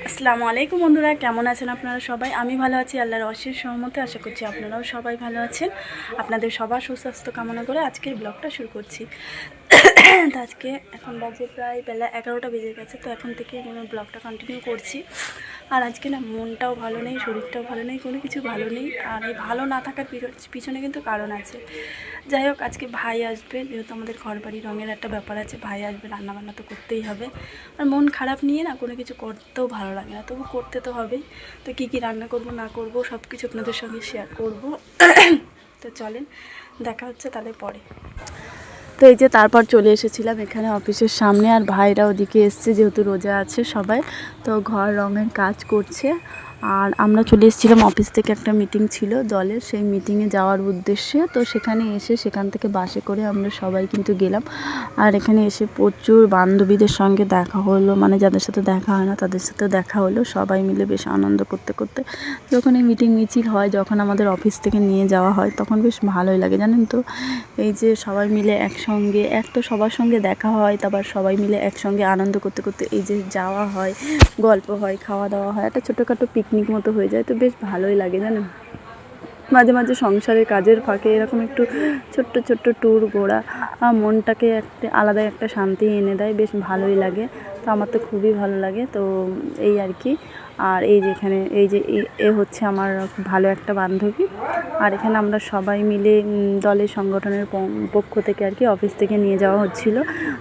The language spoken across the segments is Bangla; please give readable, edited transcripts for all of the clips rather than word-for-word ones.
আসসালামু আলাইকুম বন্ধুরা, কেমন আছেন আপনারা সবাই? আমি ভালো আছি, আল্লাহর অশেষ সহমতে। আশা করছি আপনারাও সবাই ভালো আছেন। আপনাদের সবার সুস্বাস্থ্য কামনা করে আজকের ব্লগটা শুরু করছি। তো আজকে এখন বাজে প্রায় বেলা 11টা বেজে গেছে। তো এখন থেকে আমি ব্লগটা কন্টিনিউ করছি। আর আজকে না মনটাও ভালো নেই, শরীরটাও ভালো নেই, কোনো কিছু ভালো নেই। আর এই ভালো না থাকার পিছনে কিন্তু কারণ আছে। যাই হোক, আজকে ভাই আসবে, যেহেতু আমাদের ঘর বাড়ি রঙের একটা ব্যাপার আছে। ভাই আসবে, রান্নাবান্না তো করতেই হবে। আর মন খারাপ নিয়ে না কোনো কিছু করতেও ভালো লাগে না, তবু করতে তো হবেই। তো কী কী রান্না করব না করব সব কিছু আপনাদের সঙ্গে শেয়ার করব। তো চলেন, দেখা হচ্ছে তাহলে পরে। তো এই যে তারপর চলে এসেছিলাম এখানে অফিসের সামনে, আর ভাইরা ওদিকে এসছে, যেহেতু রোজা আছে সবাই। তো ঘর রঙের কাজ করছে। আর আমরা চলে এসেছিলাম অফিস থেকে, একটা মিটিং ছিল দলের, সেই মিটিংয়ে যাওয়ার উদ্দেশ্যে। তো সেখানে এসে সেখান থেকে বাসে করে আমরা সবাই কিন্তু গেলাম। আর এখানে এসে প্রচুর বান্ধবীদের সঙ্গে দেখা হলো, মানে যাদের সাথে দেখা হয় না তাদের সাথে দেখা হলো। সবাই মিলে বেশ আনন্দ করতে করতে যখন এই মিটিং মিছিল হয়, যখন আমাদের অফিস থেকে নিয়ে যাওয়া হয়, তখন বেশ ভালোই লাগে জানেন তো। এই যে সবাই মিলে একসঙ্গে, এক তো সবার সঙ্গে দেখা হয়, তারপর সবাই মিলে একসঙ্গে আনন্দ করতে করতে এই যে যাওয়া হয়, গল্প হয়, খাওয়া দাওয়া হয়, একটা ছোটোখাটো পিকনিক মতো হয়ে যায়। তো বেশ ভালোই লাগে জানেন। মাঝে মাঝে সংসারের কাজের ফাঁকে এরকম একটু ছোট্ট ছোট্ট ট্যুর ঘোরা মনটাকে একটা আলাদা একটা শান্তি এনে দেয়, বেশ ভালোই লাগে। তো আমার তো খুবই ভালো লাগে। তো এই আর কি। আর এই যে এখানে এই যে এ হচ্ছে আমার ভালো একটা বান্ধবী। আর এখানে আমরা সবাই মিলে দলের সংগঠনের পক্ষ থেকে আর কি অফিস থেকে নিয়ে যাওয়া হচ্ছিল।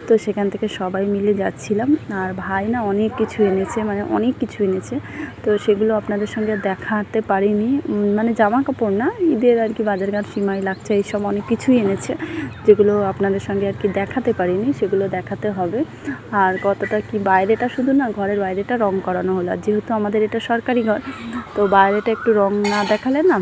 তো সেখান থেকে সবাই মিলে যাচ্ছিলাম। আর ভাই না অনেক কিছু এনেছে, মানে অনেক কিছু এনেছে। তো সেগুলো আপনাদের সঙ্গে দেখাতে পারিনি, মানে জামা কাপড় না, ঈদের আর কি বাজারঘাট, সিমাই, লাচ্ছা, এইসব অনেক কিছুই এনেছে, যেগুলো আপনাদের সঙ্গে আর কি দেখাতে পারিনি, সেগুলো দেখাতে হবে। আর কতটা কি বাইরেটা, শুধু না ঘরের বাইরেটা রং করানো হলো। আর যেহেতু আমাদের এটা সরকারি ঘর, তো বাইরেটা একটু রং না দেখালে না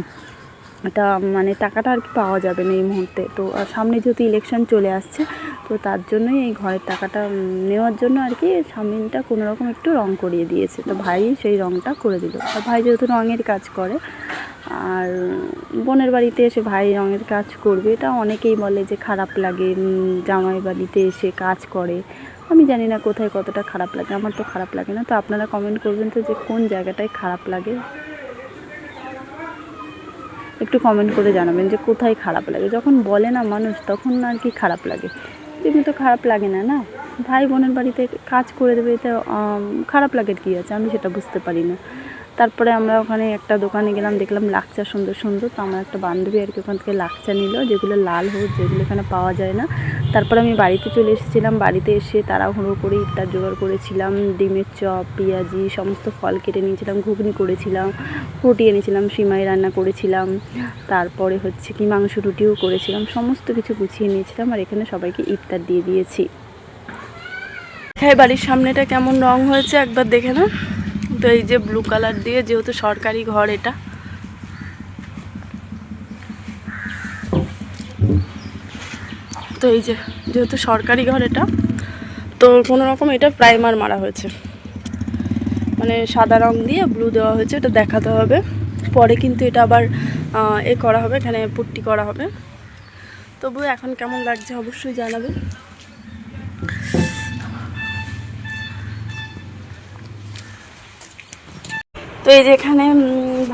এটা মানে টাকাটা আর কি পাওয়া যাবে না এই মুহূর্তে। তো সামনে যেহেতু ইলেকশন চলে আসছে, তো তার জন্যই এই ঘরের টাকাটা নেওয়ার জন্য আর কি সামনেটা কোনোরকম একটু রং করিয়ে দিয়েছে। তো ভাই সেই রংটা করে দিল। আর ভাই যেহেতু রঙের কাজ করে, আর বোনের বাড়িতে এসে ভাই রঙের কাজ করবে, এটা অনেকেই বলে যে খারাপ লাগে, জামাই বাড়িতে এসে কাজ করে। আমি জানি না কোথায় কতটা খারাপ লাগে, আমার তো খারাপ লাগে না। তো আপনারা কমেন্ট করবেন তো যে কোন জায়গাটায় খারাপ লাগে, একটু কমেন্ট করে জানাবেন যে কোথায় খারাপ লাগে। যখন বলে না মানুষ, তখন আর কি খারাপ লাগে, এমনি তো খারাপ লাগে না, না। ভাই বোনের বাড়িতে কাজ করে দেবে, এতে খারাপ লাগে কী আছে, আমি সেটা বুঝতে পারি না। তারপরে আমরা ওখানে একটা দোকানে গেলাম, দেখলাম লাকচা সুন্দর সুন্দর। তো আমার একটা বান্ধবী আর কি ওখান থেকে লাকচা নিল, যেগুলো লাল হলুদ, যেগুলো এখানে পাওয়া যায় না। তারপরে আমি বাড়িতে চলে এসেছিলাম। বাড়িতে এসে তাড়াহুড়ো করে ইফতার জোগাড় করেছিলাম, ডিমের চপ, পেঁয়াজি, সমস্ত ফল কেটে নিয়েছিলাম, ঘুগনি করেছিলাম, রুটি এনেছিলাম, সিমাই রান্না করেছিলাম, তারপরে হচ্ছে কি মাংস রুটিও করেছিলাম, সমস্ত কিছু গুছিয়ে নিয়েছিলাম। আর এখানে সবাইকে ইফতার দিয়ে দিয়েছি। হ্যাঁ, বাড়ির সামনেটা কেমন রং হয়েছে একবার দেখে না। তো এই যে ব্লু কালার দিয়ে, যেহেতু সরকারি ঘর এটা, তো এই যে যেহেতু সরকারি ঘর এটা, তো কোনো রকম এটা প্রাইমার মারা হয়েছে, মানে সাদা রং দিয়ে ব্লু দেওয়া হয়েছে। এটা দেখাতে হবে পরে, কিন্তু এটা আবার এ করা হবে, এখানে পুট্টি করা হবে। তবু এখন কেমন লাগছে অবশ্যই জানাবে। তো এই যে এখানে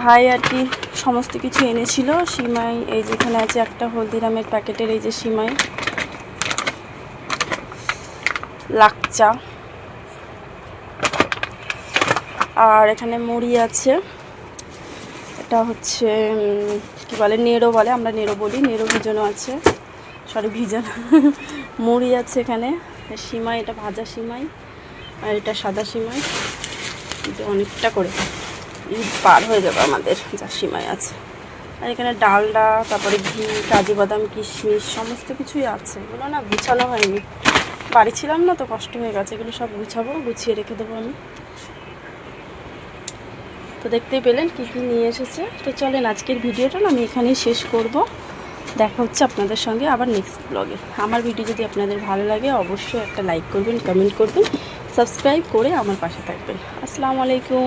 ভাই আর কি সমস্ত কিছু এনেছিল। সিমাই, এই যে এখানে আছে একটা হলদিরামের প্যাকেটের এই যে সিমাই, লাকচা, আর এখানে মুড়ি আছে। এটা হচ্ছে কি বলে, নেড়ো বলে, আমরা নেড়ো বলি, নেড়ো ভিজানো আছে, সরি ভিজানো। মুড়ি আছে এখানে, সিমাই, এটা ভাজা সিমাই, আর এটা সাদা সিমাই। এটা অনেকটা করে ঈদ পার হয়ে যাবে আমাদের যা সিমাই আছে। আর এখানে ডালডা, তারপরে ঘি, কাজু বাদাম, কিশমিশ, সমস্ত কিছুই আছে। এগুলো না গুছানো হয়নি, বাড়ি ছিলাম না, তো কষ্ট হয়ে গেছে। এগুলো সব গুছাবো, গুছিয়ে রেখে দেবো আমি। তো দেখতেই পেলেন কী কী নিয়ে এসেছে। তো চলেন আজকের ভিডিওটা না আমি এখানেই শেষ করব। দেখা হচ্ছে আপনাদের সঙ্গে আবার নেক্সট ব্লগে। আমার ভিডিও যদি আপনাদের ভালো লাগে অবশ্যই একটা লাইক করবেন, কমেন্ট করবেন, সাবস্ক্রাইব করে আমার পাশে থাকবেন। আসসালামু আলাইকুম।